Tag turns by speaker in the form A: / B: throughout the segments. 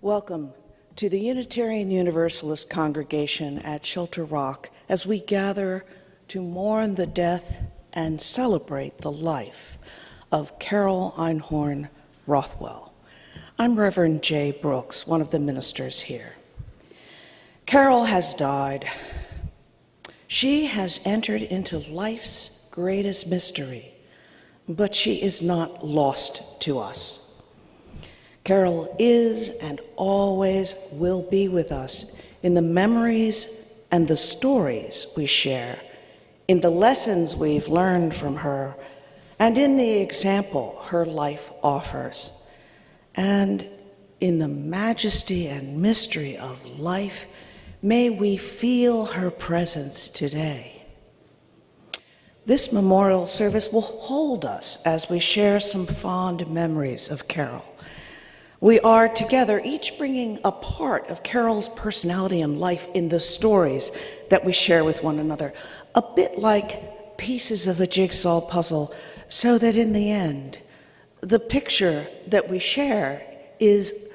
A: Welcome to the Unitarian Universalist congregation at Shelter Rock as we gather to mourn the death and celebrate the life of Carol Einhorn Rothwell. I'm Reverend Jay Brooks, one of the ministers here. Carol has died. She has entered into life's greatest mystery, but she is not lost to us. Carol is and always will be with us in the memories and the stories we share, in the lessons we've learned from her, and in the example her life offers, and in the majesty and mystery of life. May we feel her presence today. This memorial service will hold us as we share some fond memories of Carol. We are together, each bringing a part of Carol's personality and life in the stories that we share with one another, a bit like pieces of a jigsaw puzzle, so that in the end, the picture that we share is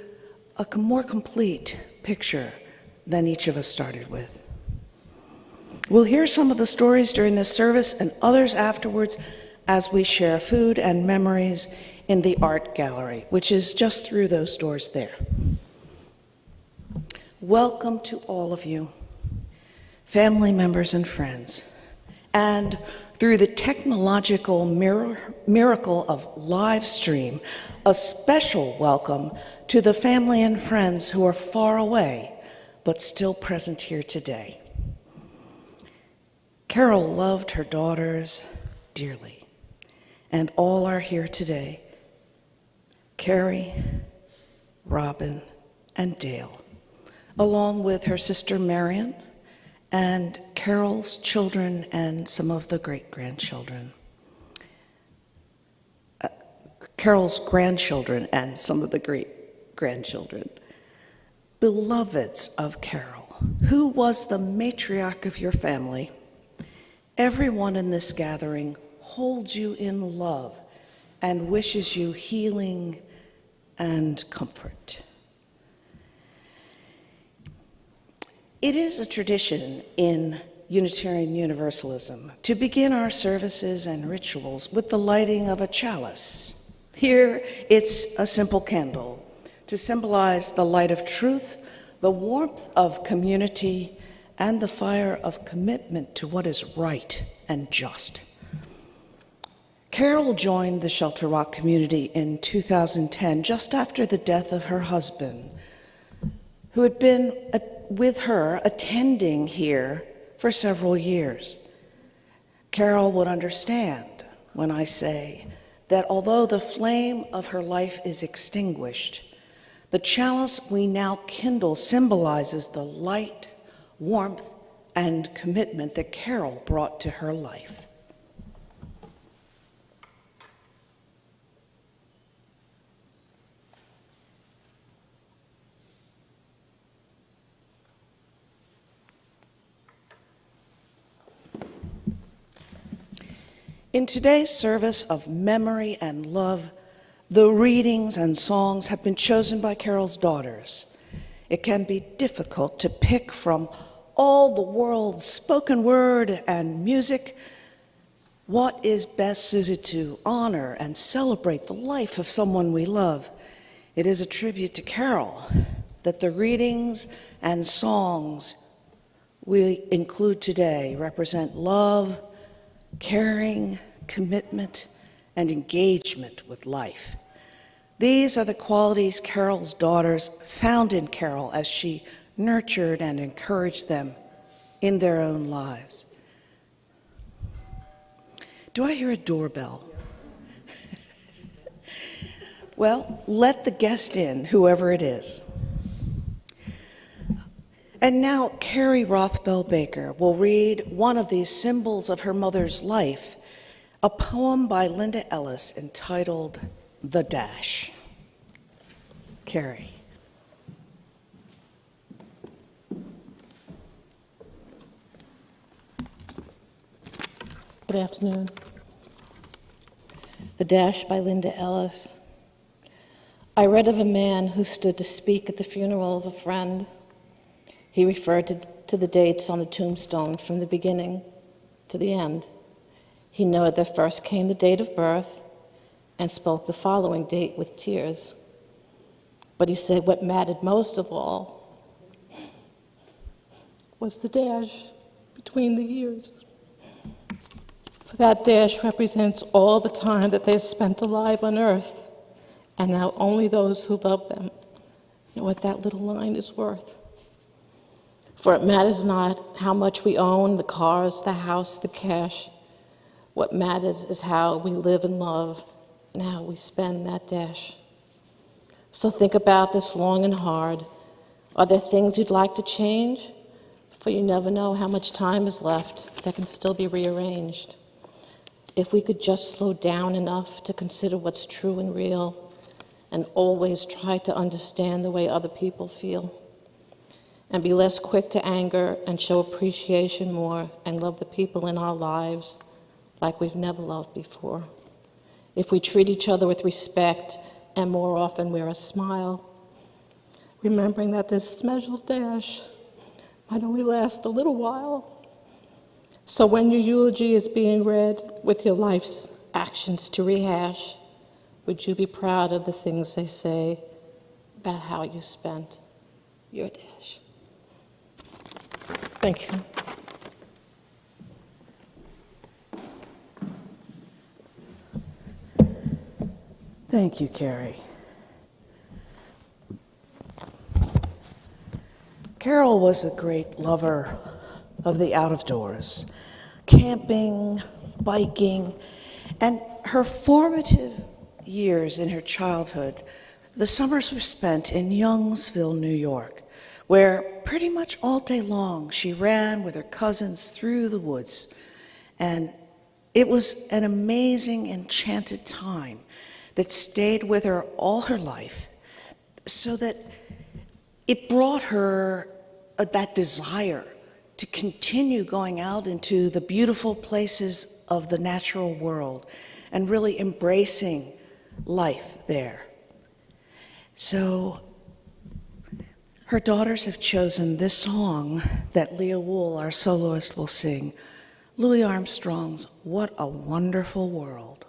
A: a more complete picture than each of us started with. We'll hear some of the stories during this service and others afterwards as we share food and memories in the art gallery, which is just through those doors there. Welcome to all of you, family members and friends, and through the technological miracle of live stream, a special welcome to the family and friends who are far away but still present here today. Carol loved her daughters dearly, and all are here today. Carrie, Robin, and Dale, along with her sister Marion, and Carol's children and some of the great-grandchildren. Carol's grandchildren and some of the great-grandchildren. Beloveds of Carol, who was the matriarch of your family, everyone in this gathering holds you in love and wishes you healing and comfort. It is a tradition in Unitarian Universalism to begin our services and rituals with the lighting of a chalice. Here, it's a simple candle to symbolize the light of truth, the warmth of community, and the fire of commitment to what is right and just. Carol joined the Shelter Rock community in 2010, just after the death of her husband, who had been with her attending here for several years. Carol would understand when I say that although the flame of her life is extinguished, the chalice we now kindle symbolizes the light, warmth, and commitment that Carol brought to her life. In today's service of memory and love, the readings and songs have been chosen by Carol's daughters. It can be difficult to pick from all the world's spoken word and music what is best suited to honor and celebrate the life of someone we love. It is a tribute to Carol that the readings and songs we include today represent love, caring, commitment, and engagement with life. These are the qualities Carol's daughters found in Carol as she nurtured and encouraged them in their own lives. Do I hear a doorbell? Well, let the guest in, whoever it is. And now, Carrie Rothbell Baker will read one of these symbols of her mother's life, a poem by Linda Ellis entitled The Dash. Carrie.
B: Good afternoon. The Dash by Linda Ellis. I read of a man who stood to speak at the funeral of a friend. He referred to the dates on the tombstone from the beginning to the end. He noted that first came the date of birth and spoke the following date with tears. But he said what mattered most of all was the dash between the years. For that dash represents all the time that they spent alive on earth, and now only those who love them know what that little line is worth. For it matters not how much we own, the cars, the house, the cash. What matters is how we live and love and how we spend that dash. So think about this long and hard. Are there things you'd like to change? For you never know how much time is left that can still be rearranged. If we could just slow down enough to consider what's true and real, and always try to understand the way other people feel, and be less quick to anger and show appreciation more and love the people in our lives like we've never loved before. If we treat each other with respect and more often wear a smile, remembering that this special dash might only last a little while. So when your eulogy is being read with your life's actions to rehash, would you be proud of the things they say about how you spent your dash? Thank you.
A: Thank you, Carrie. Carol was a great lover of the out-of-doors, camping, biking, and her formative years in her childhood, the summers were spent in Youngsville, New York, where pretty much all day long she ran with her cousins through the woods. And it was an amazing, enchanted time that stayed with her all her life, so that it brought her that desire to continue going out into the beautiful places of the natural world and really embracing life there. So her daughters have chosen this song that Leah Wool, our soloist, will sing, Louis Armstrong's What a Wonderful World.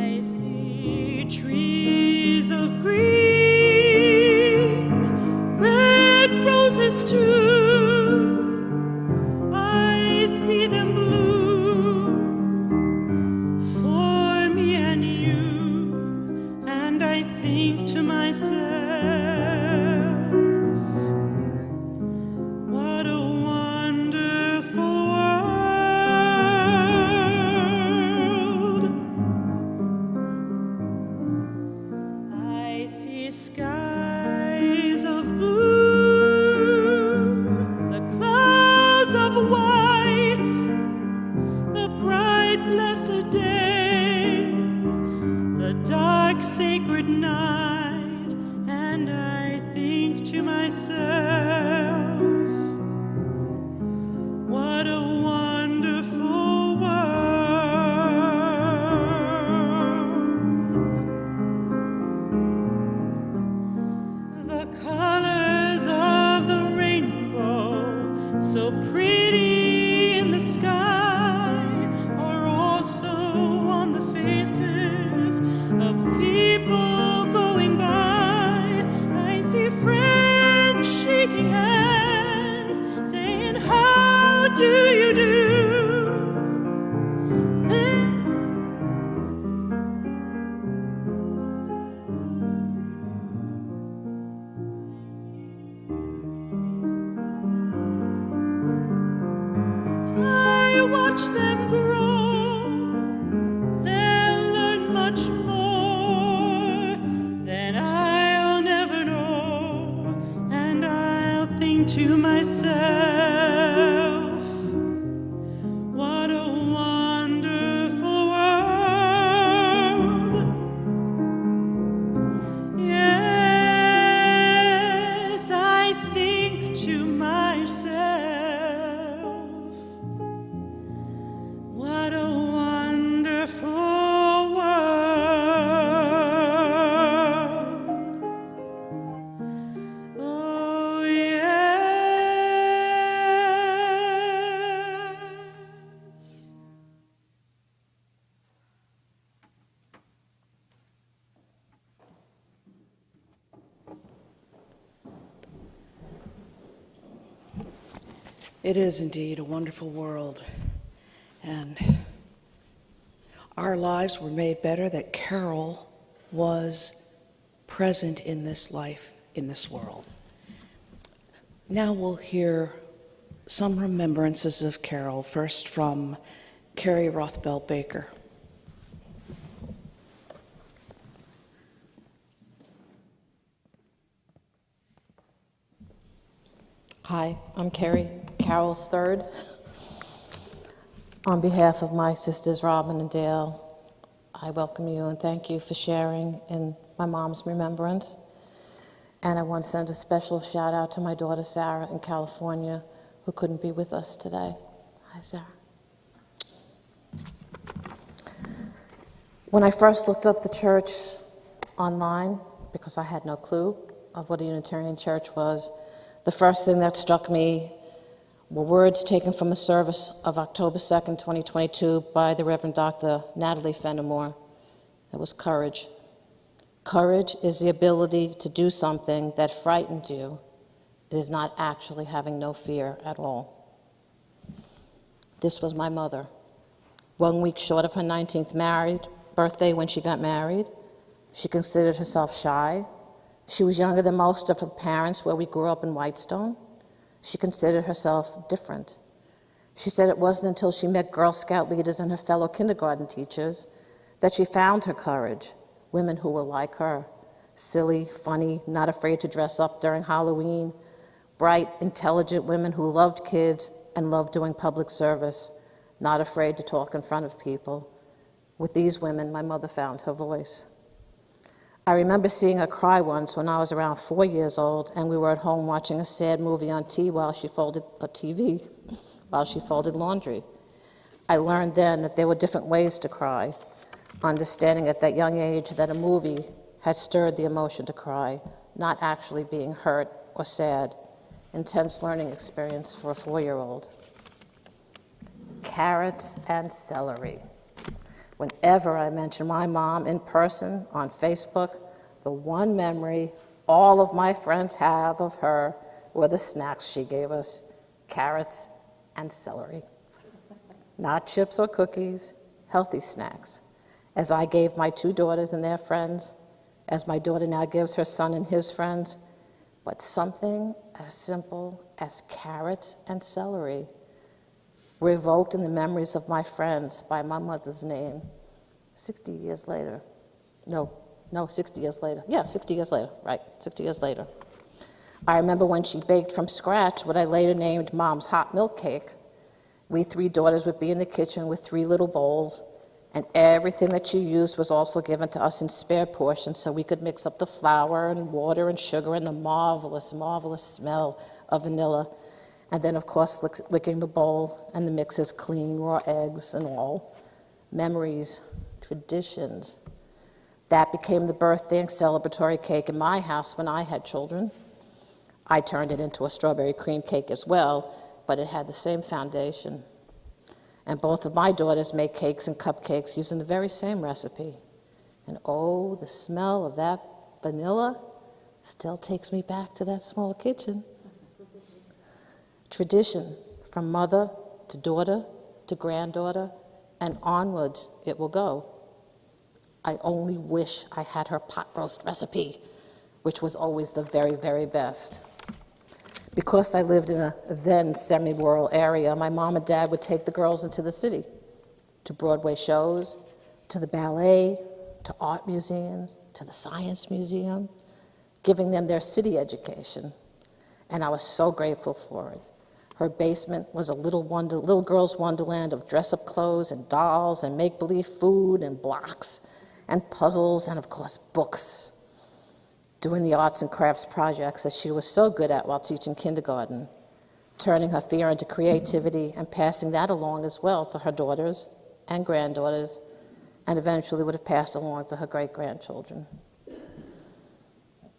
C: I see trees of green, red roses too. I see them bloom for me and you, and I think to myself, what a wonderful world. I see skies of blue, the clouds of white, the bright blessed day, the dark sacred night, and I think to myself, what a wonderful world. The colors of the rainbow, so pretty in the sky, are also on the faces of people going by. I see friends shaking hands, saying, how do you do? I watch them grow. They'll learn much more than I'll never know, and I'll think to myself,
A: It is indeed a wonderful world, and our lives were made better that Carol was present in this life, in this world. Now we'll hear some remembrances of Carol, first from Carrie Rothbell Baker.
D: Hi, I'm Carrie, Carol's third. On behalf of my sisters Robin and Dale, I welcome you and thank you for sharing in my mom's remembrance. And I want to send a special shout out to my daughter Sarah in California, who couldn't be with us today. Hi, Sarah. When I first looked up the church online, because I had no clue of what a Unitarian church was, the first thing that struck me were words taken from a service of October 2nd, 2022 by the Reverend Dr. Natalie Fenimore. It was courage. Courage is the ability to do something that frightened you. It is not actually having no fear at all. This was my mother. 1 week short of her 19th birthday when she got married, she considered herself shy. She was younger than most of her parents where we grew up in Whitestone. She considered herself different. She said it wasn't until she met Girl Scout leaders and her fellow kindergarten teachers that she found her courage, women who were like her, silly, funny, not afraid to dress up during Halloween, bright, intelligent women who loved kids and loved doing public service, not afraid to talk in front of people. With these women, my mother found her voice. I remember seeing her cry once when I was around 4 years old, and we were at home watching a sad movie on TV while she folded laundry. I learned then that there were different ways to cry, understanding at that young age that a movie had stirred the emotion to cry, not actually being hurt or sad. Intense learning experience for a 4-year-old. Carrots and celery. Whenever I mention my mom in person on Facebook, the one memory all of my friends have of her were the snacks she gave us, carrots and celery. Not chips or cookies, healthy snacks. As I gave my 2 daughters and their friends, as my daughter now gives her son and his friends, but something as simple as carrots and celery revoked in the memories of my friends by my mother's name 60 years later. No, 60 years later. Yeah, 60 years later, right, 60 years later. I remember when she baked from scratch what I later named Mom's hot milk cake. We 3 daughters would be in the kitchen with 3 little bowls, and everything that she used was also given to us in spare portions so we could mix up the flour and water and sugar and the marvelous, marvelous smell of vanilla. And then, of course, licking the bowl and the mixes clean, raw eggs and all. Memories, traditions. That became the birthday and celebratory cake in my house when I had children. I turned it into a strawberry cream cake as well, but it had the same foundation. And both of my daughters make cakes and cupcakes using the very same recipe. And oh, the smell of that vanilla still takes me back to that small kitchen. Tradition, from mother to daughter to granddaughter, and onwards it will go. I only wish I had her pot roast recipe, which was always the very, very best. Because I lived in a then semi-rural area, my mom and dad would take the girls into the city, to Broadway shows, to the ballet, to art museums, to the science museum, giving them their city education. And I was so grateful for it. Her basement was a little girl's wonderland of dress-up clothes and dolls and make-believe food and blocks and puzzles and, of course, books. Doing the arts and crafts projects that she was so good at while teaching kindergarten, turning her fear into creativity and passing that along as well to her daughters and granddaughters, and eventually would have passed along to her great-grandchildren.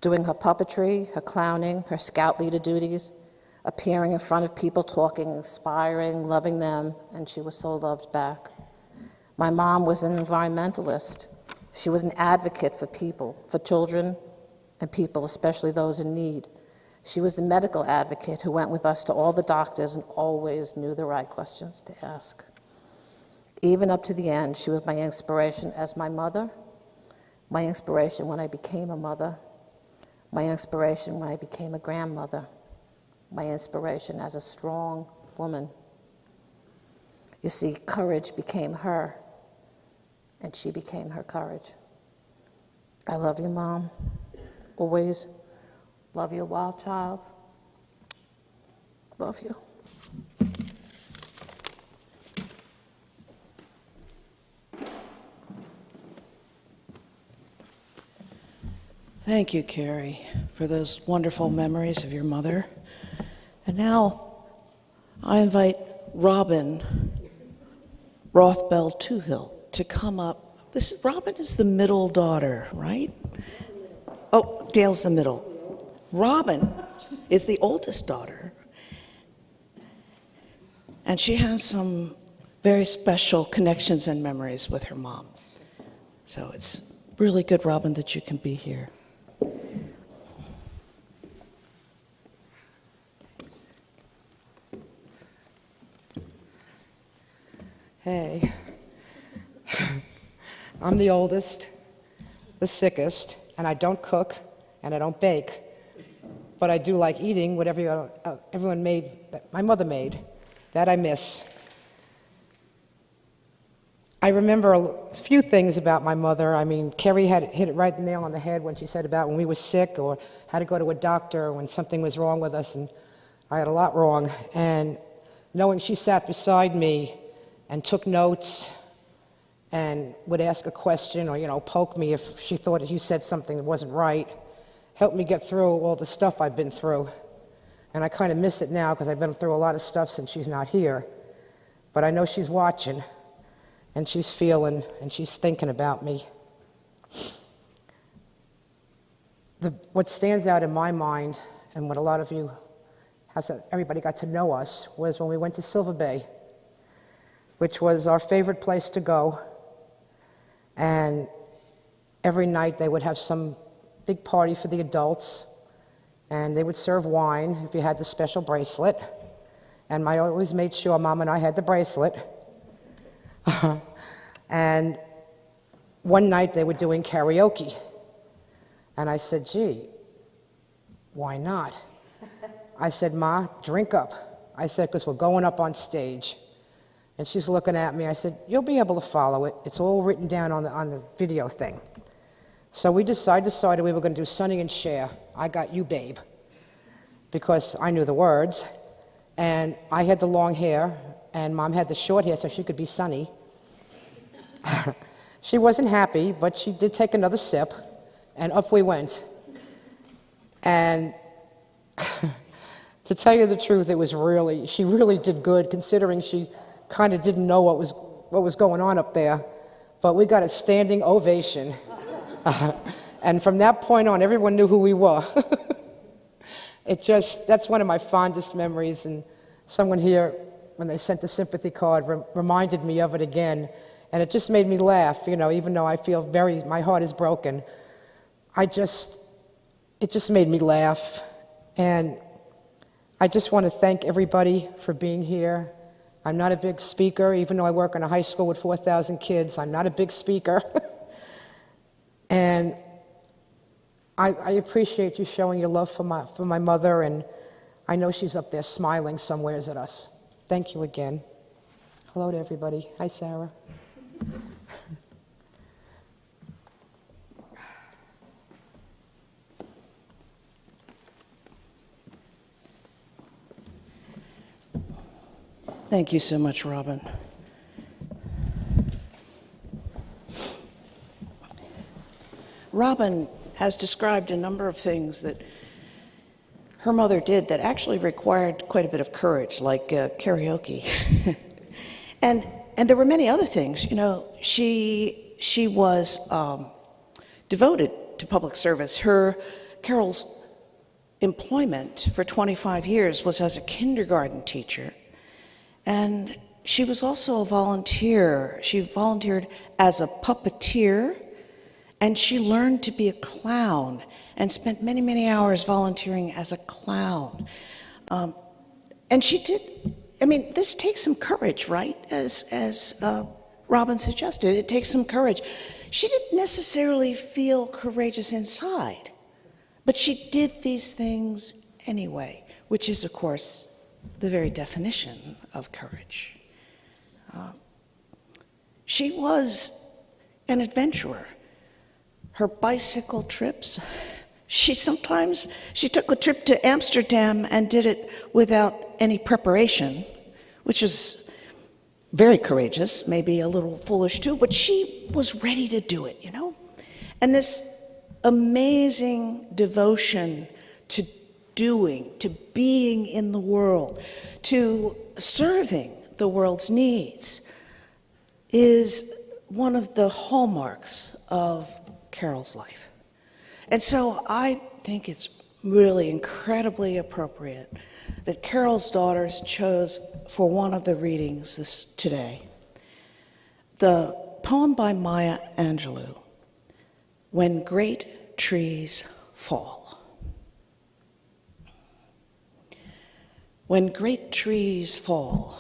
D: Doing her puppetry, her clowning, her scout leader duties, appearing in front of people, talking, inspiring, loving them, and she was so loved back. My mom was an environmentalist. She was an advocate for people, for children and people, especially those in need. She was the medical advocate who went with us to all the doctors and always knew the right questions to ask. Even up to the end, she was my inspiration as my mother, my inspiration when I became a mother, my inspiration when I became a grandmother, my inspiration as a strong woman. You see, courage became her, and she became her courage. I love you, Mom. Always love you, wild child. Love you.
A: Thank you, Carrie, for those wonderful memories of your mother. And now I invite Robin Rothbell to come up. Robin is the middle daughter, right? Oh, Dale's the middle. Robin is the oldest daughter. And she has some very special connections and memories with her mom. So it's really good, Robin, that you can be here.
E: Hey, I'm the oldest, the sickest, and I don't cook and I don't bake, but I do like eating whatever everyone made, that my mother made. That I miss. I remember a few things about my mother. I mean, Carrie had hit it right nail on the head when she said about when we were sick or had to go to a doctor when something was wrong with us, and I had a lot wrong. And knowing she sat beside me and took notes and would ask a question or, poke me if she thought you said something that wasn't right, helped me get through all the stuff I've been through. And I kind of miss it now because I've been through a lot of stuff since she's not here. But I know she's watching, and she's feeling, and she's thinking about me. What stands out in my mind, and what a lot of you, everybody got to know us, was when we went to Silver Bay, which was our favorite place to go. And every night they would have some big party for the adults, and they would serve wine if you had the special bracelet. And I always made sure Mom and I had the bracelet. And one night they were doing karaoke. And I said, gee, why not? I said, Ma, drink up. I said, because we're going up on stage. And she's looking at me. I said, you'll be able to follow it. It's all written down on the video thing. So we decided we were going to do Sonny and Cher, I Got You, Babe, because I knew the words. And I had the long hair, and Mom had the short hair so she could be Sonny. She wasn't happy, but she did take another sip, and up we went. And to tell you the truth, she really did good, considering she kind of didn't know what was going on up there. But we got a standing ovation. And from that point on, everyone knew who we were. That's one of my fondest memories, and someone here, when they sent the sympathy card, reminded me of it again, and it just made me laugh, even though I feel my heart is broken. It just made me laugh, and I just want to thank everybody for being here. I'm not a big speaker, even though I work in a high school with 4,000 kids. I'm not a big speaker. And I appreciate you showing your love for my mother, and I know she's up there smiling somewheres at us. Thank you again. Hello to everybody. Hi, Sarah.
A: Thank you so much, Robin. Robin has described a number of things that her mother did that actually required quite a bit of courage, like karaoke. and there were many other things. She was devoted to public service. Carol's employment for 25 years was as a kindergarten teacher. And she was also a volunteer. She volunteered as a puppeteer, and she learned to be a clown and spent many, many hours volunteering as a clown. And she did, I mean, this takes some courage, right? As Robin suggested, it takes some courage. She didn't necessarily feel courageous inside, but she did these things anyway, which is, of course, the very definition of courage. She was an adventurer. Her bicycle trips, she took a trip to Amsterdam and did it without any preparation, which is very courageous, maybe a little foolish too, but she was ready to do it, you know? And this amazing devotion to doing, to being in the world, to serving the world's needs is one of the hallmarks of Carol's life. And so I think it's really incredibly appropriate that Carol's daughters chose for one of the readings today the poem by Maya Angelou, When Great Trees Fall. When great trees fall,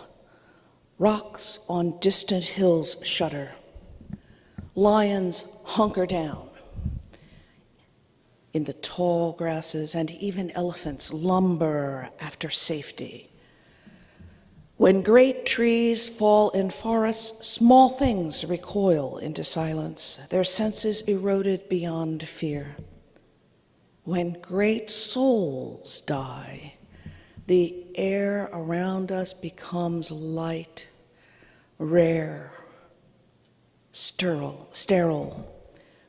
A: rocks on distant hills shudder, lions hunker down in the tall grasses, and even elephants lumber after safety. When great trees fall in forests, small things recoil into silence, their senses eroded beyond fear. When great souls die, the air around us becomes light, rare, sterile.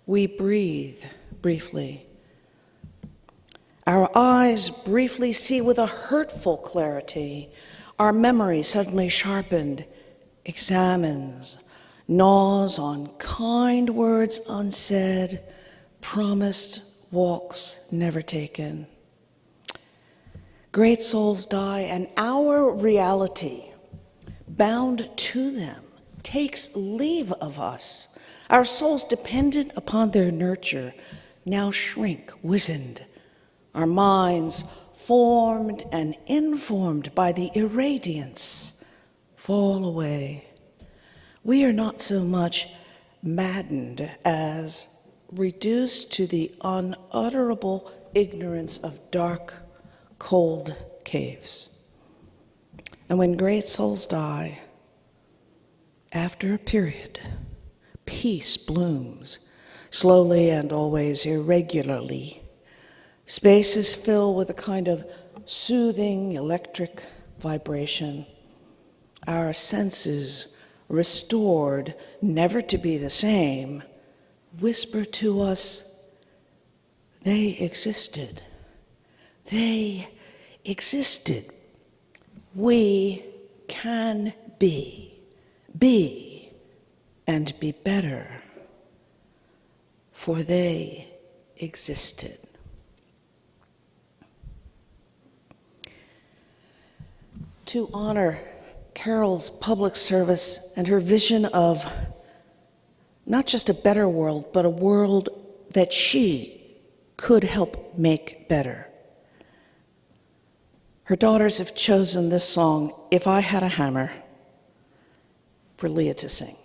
A: We breathe briefly. Our eyes briefly see with a hurtful clarity. Our memory suddenly sharpened, examines, gnaws on kind words unsaid, promised walks never taken. Great souls die, and our reality, bound to them, takes leave of us. Our souls, dependent upon their nurture, now shrink, wizened. Our minds, formed and informed by the irradiance, fall away. We are not so much maddened as reduced to the unutterable ignorance of dark, cold caves. And when great souls die, after a period, peace blooms, slowly and always irregularly. Spaces fill with a kind of soothing electric vibration. Our senses, restored, never to be the same, whisper to us, they existed. They existed. We can be and be better, for they existed. To honor Carol's public service and her vision of not just a better world, but a world that she could help make better, her daughters have chosen this song, If I Had a Hammer, for Leah to sing.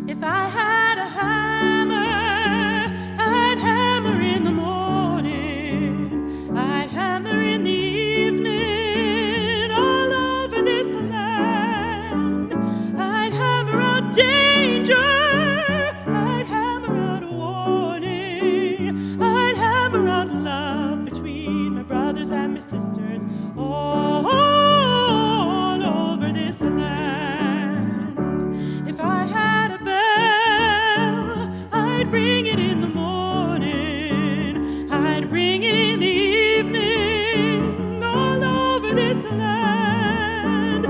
C: If I had a hammer, I'd hammer in the morning, I'd hammer in the evening, all over this land. I'd hammer out danger, I'd hammer out a warning, I'd hammer out love between my brothers and my sisters, all over this land. If I had a I'd ring it in the morning, I'd ring it in the evening, all over this land.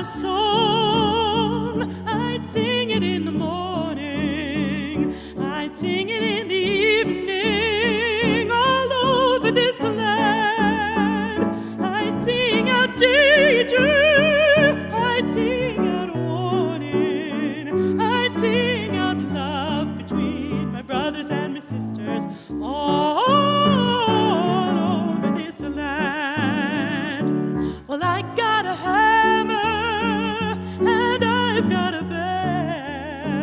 C: song, I'd sing it in the morning, I'd sing it in the evening, all over this land. I'd sing out danger, I'd sing out warning, I'd sing out love between my brothers and my sisters, all over this land. Well, I got a hammer, and I've got a bell,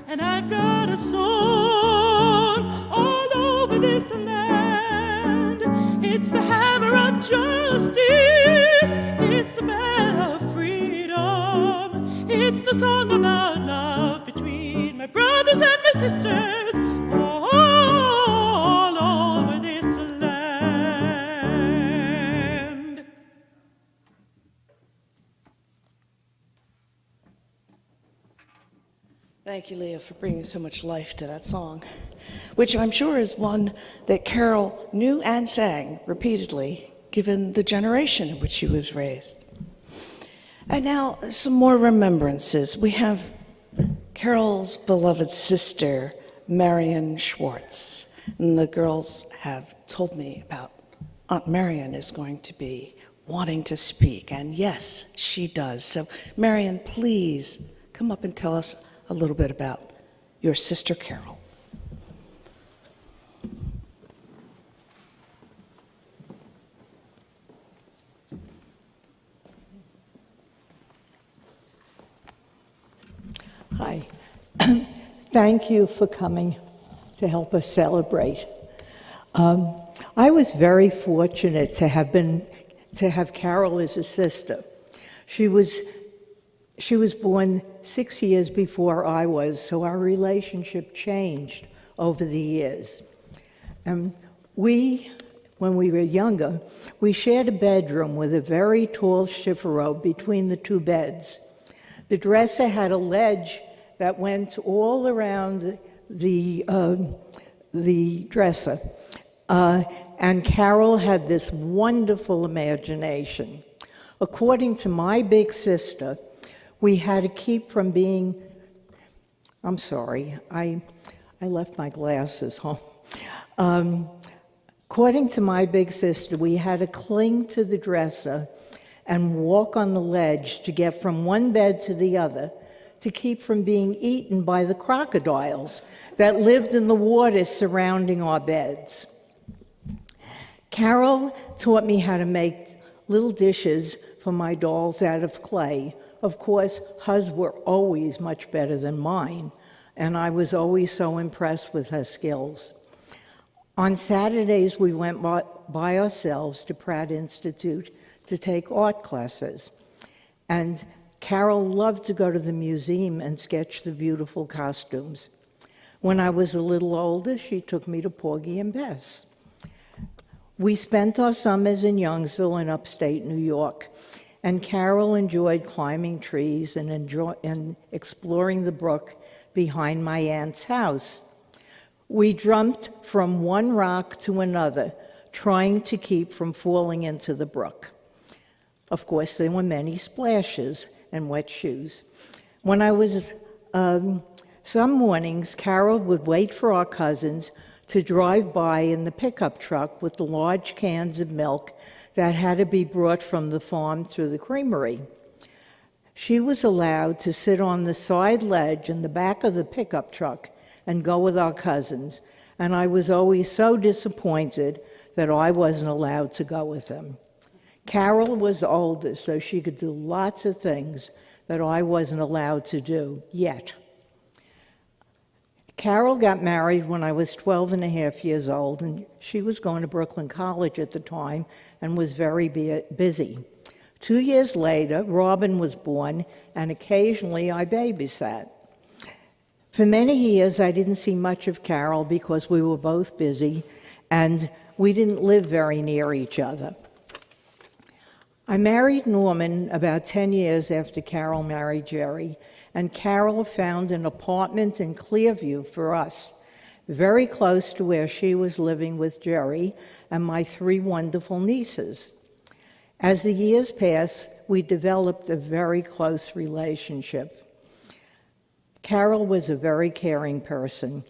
C: and I've got a song all over this land. It's the hammer of justice, it's the bell of freedom, it's the song about love between my brothers and my sisters, all over this land.
A: Thank you, Leah, for bringing so much life to that song, which I'm sure is one that Carol knew and sang repeatedly, given the generation in which she was raised. And now, some more remembrances. We have Carol's beloved sister, Marion Schwartz. And the girls have told me about Aunt Marion is going to be wanting to speak. And yes, she does. So, Marion, please come up and tell us a little bit about your sister, Carol.
F: Hi. Thank you for coming to help us celebrate. I was very fortunate to have Carol as a sister. She was born 6 years before I was, so our relationship changed over the years. When we were younger, we shared a bedroom with a very tall chifforobe between the two beds. The dresser had a ledge that went all around the dresser. And Carol had this wonderful imagination. According to my big sister, we had to keep from being, I'm sorry, I left my glasses home. According to my big sister, we had to cling to the dresser and walk on the ledge to get from one bed to the other to keep from being eaten by the crocodiles that lived in the water surrounding our beds. Carol taught me how to make little dishes for my dolls out of clay. Of course, hers were always much better than mine, and I was always so impressed with her skills. On Saturdays, we went by ourselves to Pratt Institute to take art classes. And Carol loved to go to the museum and sketch the beautiful costumes. When I was a little older, she took me to Porgy and Bess. We spent our summers in Youngsville in upstate New York, and Carol enjoyed climbing trees and exploring the brook behind my aunt's house. We jumped from one rock to another, trying to keep from falling into the brook. Of course, there were many splashes and wet shoes. When I was, some mornings, Carol would wait for our cousins to drive by in the pickup truck with the large cans of milk that had to be brought from the farm to the creamery. She was allowed to sit on the side ledge in the back of the pickup truck and go with our cousins, and I was always so disappointed that I wasn't allowed to go with them. Carol was older, so she could do lots of things that I wasn't allowed to do yet. Carol got married when I was 12 and a half years old, and she was going to Brooklyn College at the time and was very busy. 2 years later, Robin was born, and occasionally I babysat. For many years, I didn't see much of Carol because we were both busy, and we didn't live very near each other. I married Norman about 10 years after Carol married Jerry, and Carol found an apartment in Clearview for us, very close to where she was living with Jerry and my 3 wonderful nieces. As the years passed, we developed a very close relationship. Carol was a very caring person.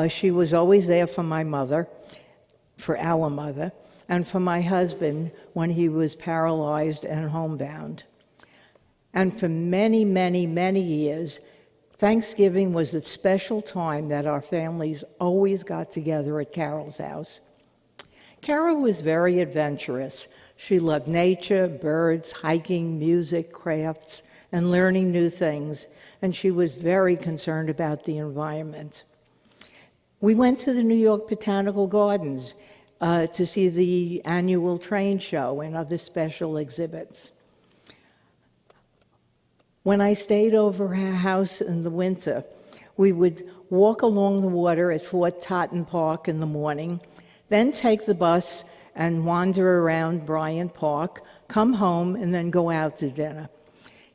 F: She was always there for my mother, for our mother, and for my husband when he was paralyzed and homebound. And for many, many, many years, Thanksgiving was the special time that our families always got together at Carol's house. Carol was very adventurous. She loved nature, birds, hiking, music, crafts, and learning new things, and she was very concerned about the environment. We went to the New York Botanical Gardens to see the annual train show and other special exhibits. When I stayed over her house in the winter, we would walk along the water at Fort Totten Park in the morning, then take the bus and wander around Bryant Park, come home, and then go out to dinner.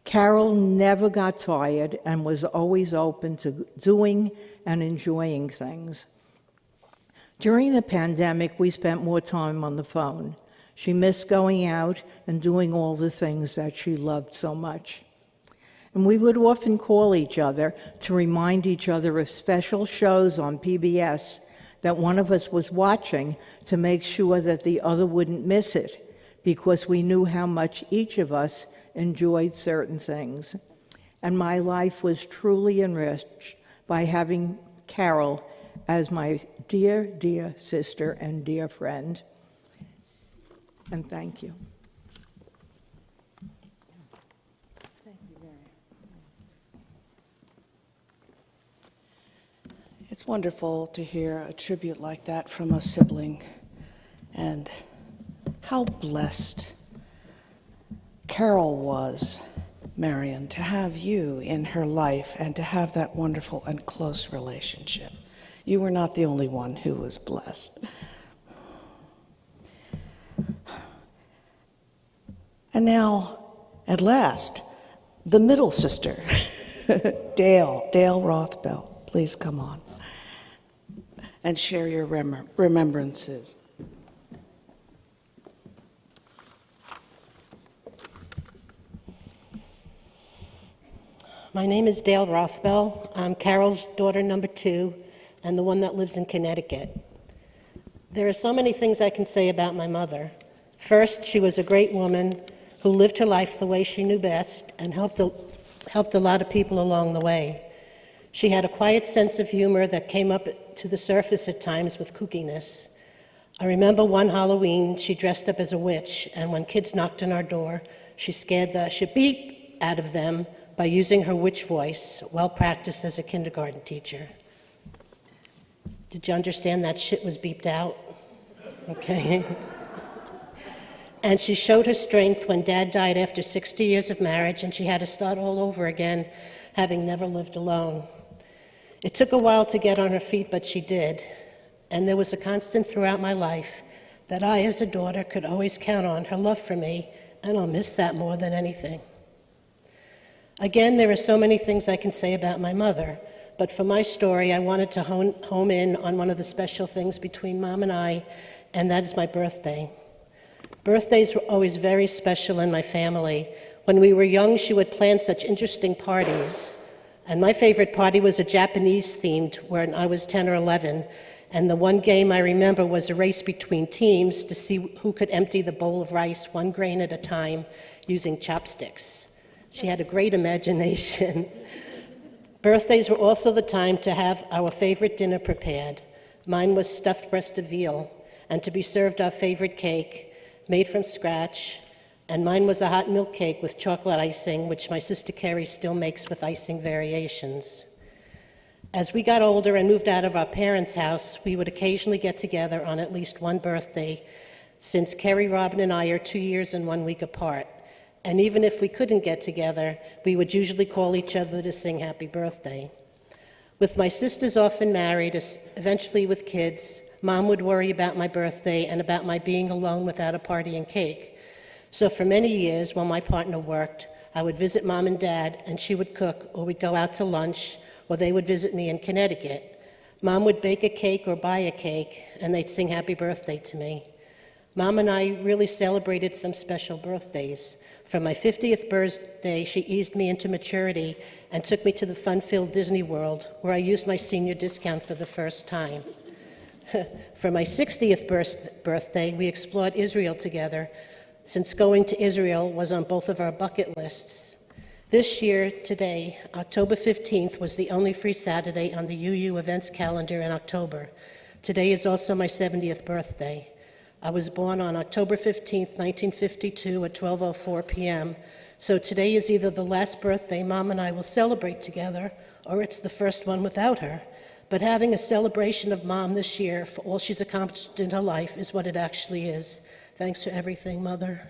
F: Carol never got tired and was always open to doing and enjoying things. During the pandemic, we spent more time on the phone. She missed going out and doing all the things that she loved so much. And we would often call each other to remind each other of special shows on PBS that one of us was watching to make sure that the other wouldn't miss it, because we knew how much each of us enjoyed certain things. And my life was truly enriched by having Carol as my dear, dear sister and dear friend. And thank you.
A: It's wonderful to hear a tribute like that from a sibling, and how blessed Carol was, Marion, to have you in her life and to have that wonderful and close relationship. You were not the only one who was blessed. And now, at last, the middle sister, Dale Rothbell, please come on and share your remembrances.
G: My name is Dale Rothbell. I'm Carol's daughter number 2 and the one that lives in Connecticut. There are so many things I can say about my mother. First, she was a great woman who lived her life the way she knew best and helped a lot of people along the way. She had a quiet sense of humor that came up to the surface at times with kookiness. I remember one Halloween, she dressed up as a witch, and when kids knocked on our door, she scared the shabeep out of them by using her witch voice, well practiced as a kindergarten teacher. Did you understand that shit was beeped out? Okay. And she showed her strength when Dad died after 60 years of marriage, and she had to start all over again, having never lived alone. It took a while to get on her feet, but she did. And there was a constant throughout my life that I, as a daughter, could always count on her love for me, and I'll miss that more than anything. Again, there are so many things I can say about my mother, but for my story, I wanted to home in on one of the special things between Mom and I, and that is my birthday. Birthdays were always very special in my family. When we were young, she would plan such interesting parties. And my favorite party was a Japanese-themed when I was 10 or 11. And the one game I remember was a race between teams to see who could empty the bowl of rice one grain at a time using chopsticks. She had a great imagination. Birthdays were also the time to have our favorite dinner prepared. Mine was stuffed breast of veal, and to be served our favorite cake, made from scratch, and mine was a hot milk cake with chocolate icing, which my sister Carrie still makes with icing variations. As we got older and moved out of our parents' house, we would occasionally get together on at least one birthday, since Carrie, Robin, and I are 2 years and 1 week apart. And even if we couldn't get together, we would usually call each other to sing happy birthday. With my sisters often married, eventually with kids, Mom would worry about my birthday and about my being alone without a party and cake. So for many years, while my partner worked, I would visit Mom and Dad, and she would cook, or we'd go out to lunch, or they would visit me in Connecticut. Mom would bake a cake or buy a cake, and they'd sing happy birthday to me. Mom and I really celebrated some special birthdays. For my 50th birthday, she eased me into maturity and took me to the fun-filled Disney World, where I used my senior discount for the first time. For my 60th birthday, we explored Israel together, since going to Israel was on both of our bucket lists. This year, today, October 15th, was the only free Saturday on the UU events calendar in October. Today is also my 70th birthday. I was born on October 15th, 1952 at 12:04 p.m., so today is either the last birthday Mom and I will celebrate together, or it's the first one without her. But having a celebration of Mom this year for all she's accomplished in her life is what it actually is. Thanks for everything, Mother.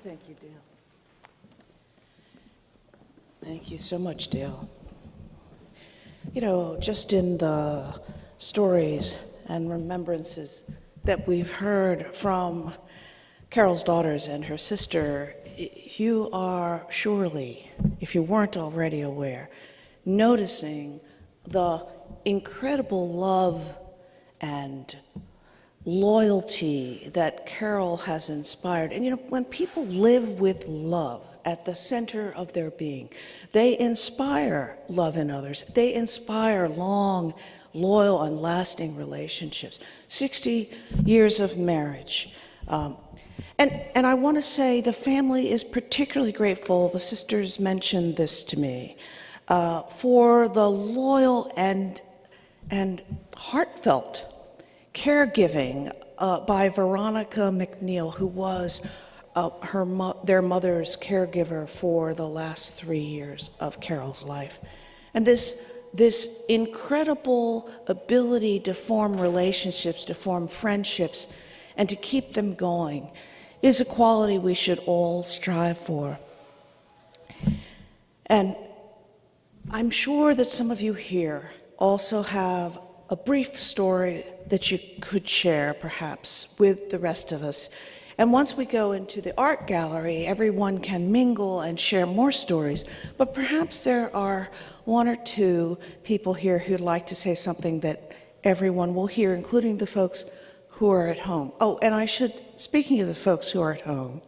A: Thank you, Dale. Thank you so much, Dale. You know, just in the stories and remembrances that we've heard from Carol's daughters and her sister, you are surely, if you weren't already aware, noticing the incredible love and loyalty that Carol has inspired. And you know, when people live with love at the center of their being, they inspire love in others. They inspire long, loyal, and lasting relationships. 60 years of marriage. And I want to say the family is particularly grateful, the sisters mentioned this to me, for the loyal and heartfelt caregiving by Veronica McNeil, who was their mother's caregiver for the last 3 years of Carol's life. And this incredible ability to form relationships, to form friendships, and to keep them going is a quality we should all strive for. And I'm sure that some of you here also have a brief story that you could share, perhaps, with the rest of us. And once we go into the art gallery, everyone can mingle and share more stories. But perhaps there are one or two people here who'd like to say something that everyone will hear, including the folks who are at home. Oh, and I should, speaking of the folks who are at home,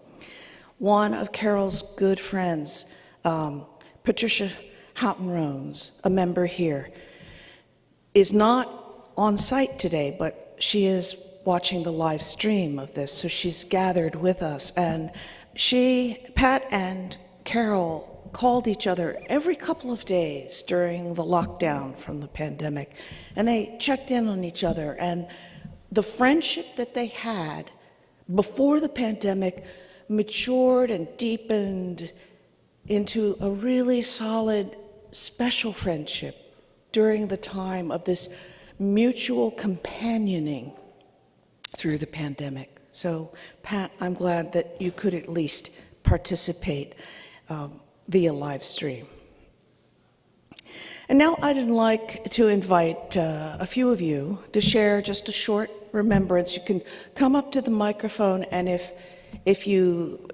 A: one of Carol's good friends, Patricia Houghton-Rones, a member here, is not on site today, but she is watching the live stream of this, so she's gathered with us. And Pat and Carol called each other every couple of days during the lockdown from the pandemic, and they checked in on each other. And the friendship that they had before the pandemic matured and deepened into a really solid, special friendship during the time of this mutual companioning through the pandemic. So, Pat, I'm glad that you could at least participate via live stream. And now I'd like to invite a few of you to share just a short remembrance. You can come up to the microphone, and if you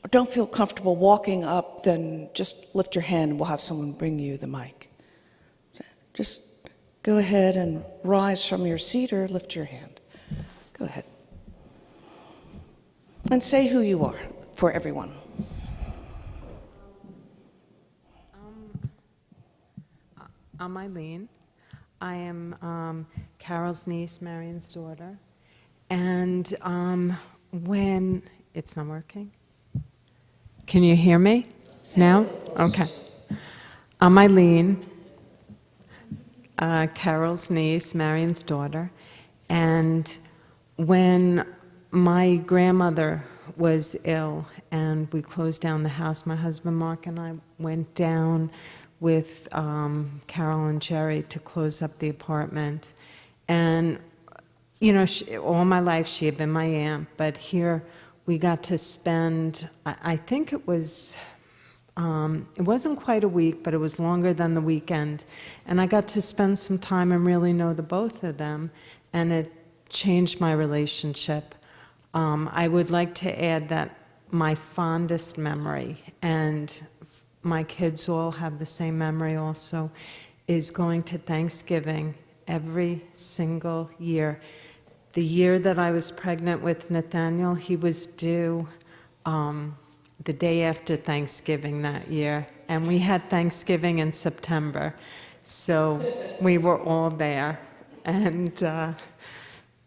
A: don't feel comfortable walking up, then just lift your hand and we'll have someone bring you the mic. So just go ahead and rise from your seat or lift your hand. Go ahead. And say who you are for everyone.
H: I'm Eileen. I am Carol's niece, Marion's daughter. And when, it's not working? Can you hear me now? Okay. I'm Eileen, Carol's niece, Marion's daughter. And when my grandmother was ill and we closed down the house, my husband Mark and I went down with Carol and Jerry to close up the apartment. And, you know, all my life she had been my aunt, but here we got to spend, I think it was, it wasn't quite a week, but it was longer than the weekend. And I got to spend some time and really know the both of them, and it changed my relationship. I would like to add that my fondest memory, and my kids all have the same memory also, is going to Thanksgiving every single year. the year that I was pregnant with Nathaniel, he was due the day after Thanksgiving that year. And we had Thanksgiving in September. So we were all there. And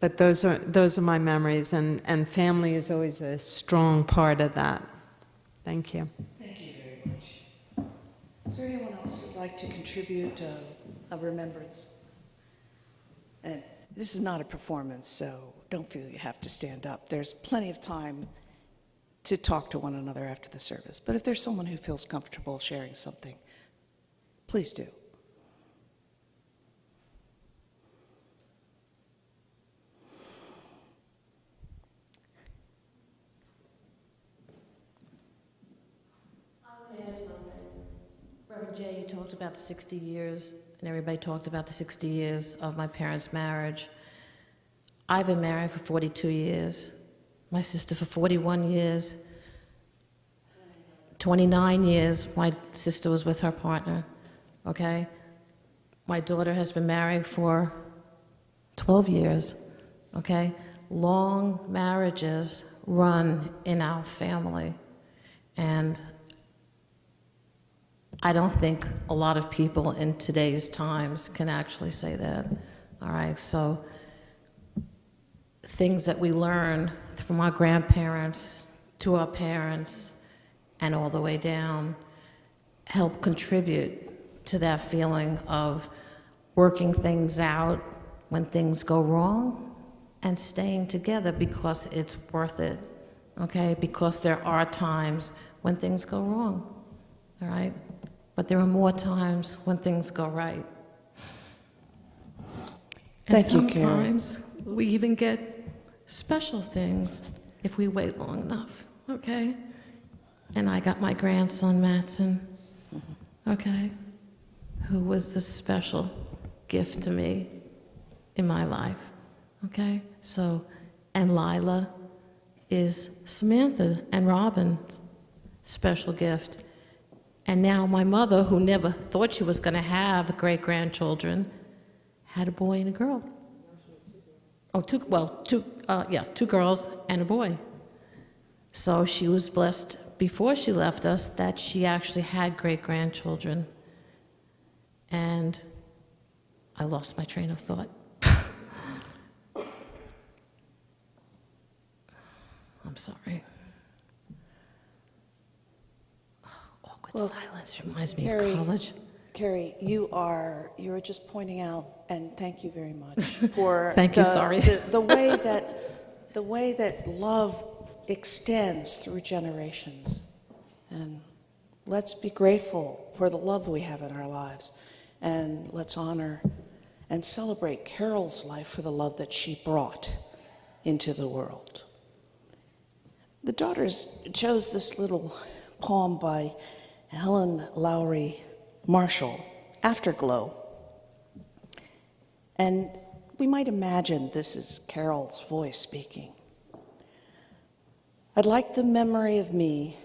H: but those are my memories, and family is always a strong part of that. Thank you.
A: Thank you very much. Is there anyone else who'd like to contribute a remembrance? And this is not a performance, so don't feel you have to stand up. There's plenty of time to talk to one another after the service. But if there's someone who feels comfortable sharing something, please do.
I: Reverend Jay, you talked about the 60 years, and everybody talked about the 60 years of my parents' marriage. I've been married for 42 years, my sister for 41 years, 29 years my sister was with her partner, okay? My daughter has been married for 12 years, okay? Long marriages run in our family, and I don't think a lot of people in today's times can actually say that, all right? So things that we learn from our grandparents to our parents and all the way down help contribute to that feeling of working things out when things go wrong and staying together because it's worth it, okay? Because there are times when things go wrong, all right? But there are more times when things go right. And
A: Thank you, Carrie.
I: sometimes we even get special things if we wait long enough, okay? And I got my grandson, Matson, okay, who was the special gift to me in my life, okay? So, and Lila is Samantha and Robin's special gift. And now my mother, who never thought she was going to have great-grandchildren, had a boy and a girl. Oh, two girls and a boy. So she was blessed before she left us that she actually had great-grandchildren. And I lost my train of thought. I'm sorry.
A: Well,
I: Silence reminds me
A: Carrie,
I: of college.
A: Carrie, you're just pointing out, and thank you very much for
I: Thank you, sorry.
A: the way that love extends through generations. And let's be grateful for the love we have in our lives, and let's honor and celebrate Carol's life for the love that she brought into the world. The daughters chose this little poem by Helen Lowry Marshall, Afterglow. And we might imagine this is Carol's voice speaking. I'd like the memory of me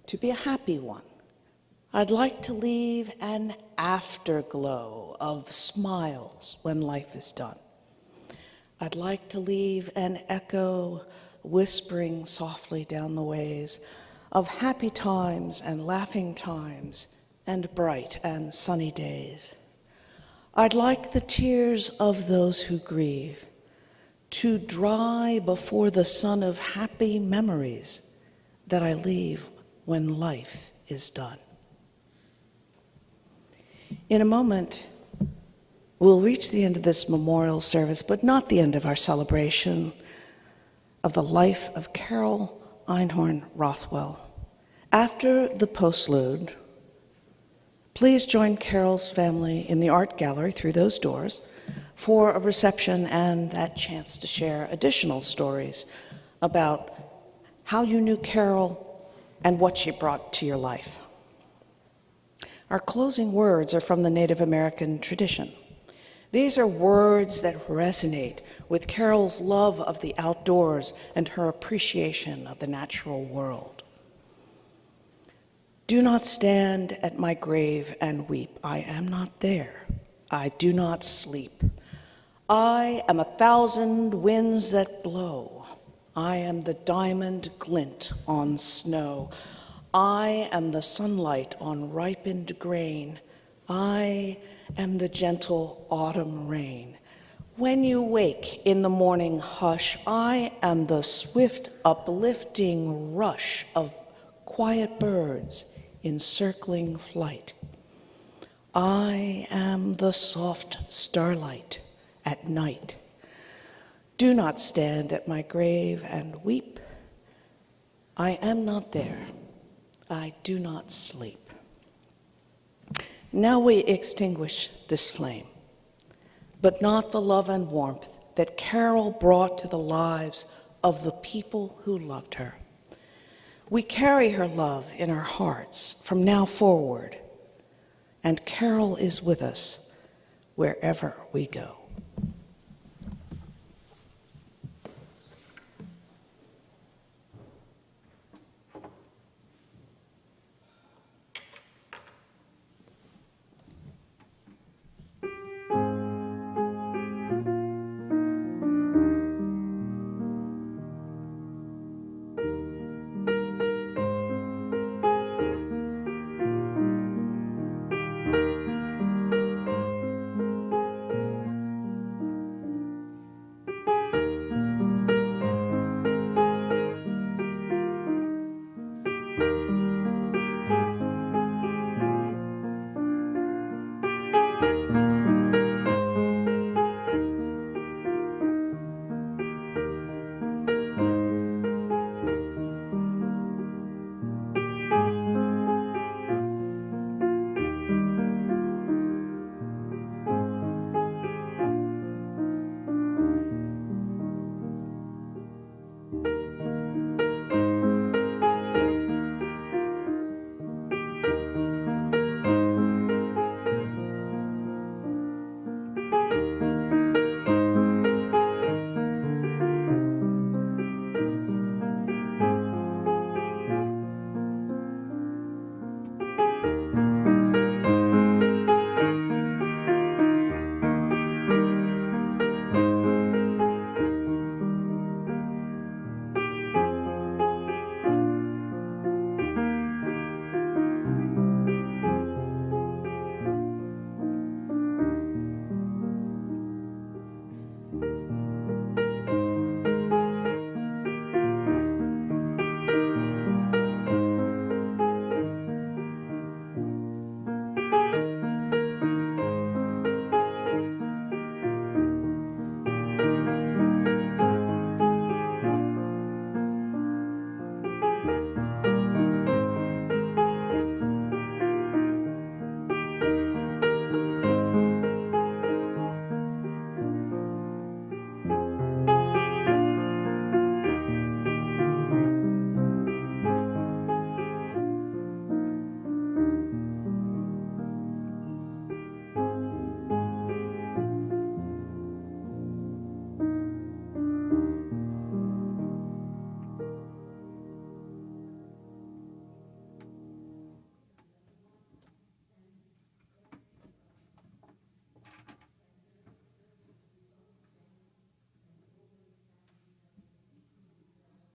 A: to be a happy one. I'd like to leave an afterglow of smiles when life is done. I'd like to leave an echo whispering softly down the ways of happy times and laughing times and bright and sunny days. I'd like the tears of those who grieve to dry before the sun of happy memories that I leave when life is done. In a moment, we'll reach the end of this memorial service, but not the end of our celebration of the life of Carol Einhorn Rothwell. After the postlude, please join Carol's family in the art gallery through those doors for a reception and that chance to share additional stories about how you knew Carol and what she brought to your life. Our closing words are from the Native American tradition. These are words that resonate with Carol's love of the outdoors and her appreciation of the natural world. Do not stand at my grave and weep. I am not there. I do not sleep. I am 1,000 winds that blow. I am the diamond glint on snow. I am the sunlight on ripened grain. I am the gentle autumn rain. When you wake in the morning hush, I am the swift uplifting rush of quiet birds in circling flight. I am the soft starlight at night. Do not stand at my grave and weep. I am not there. I do not sleep. Now we extinguish this flame, but not the love and warmth that Carol brought to the lives of the people who loved her. We carry her love in our hearts from now forward, and Carol is with us wherever we go.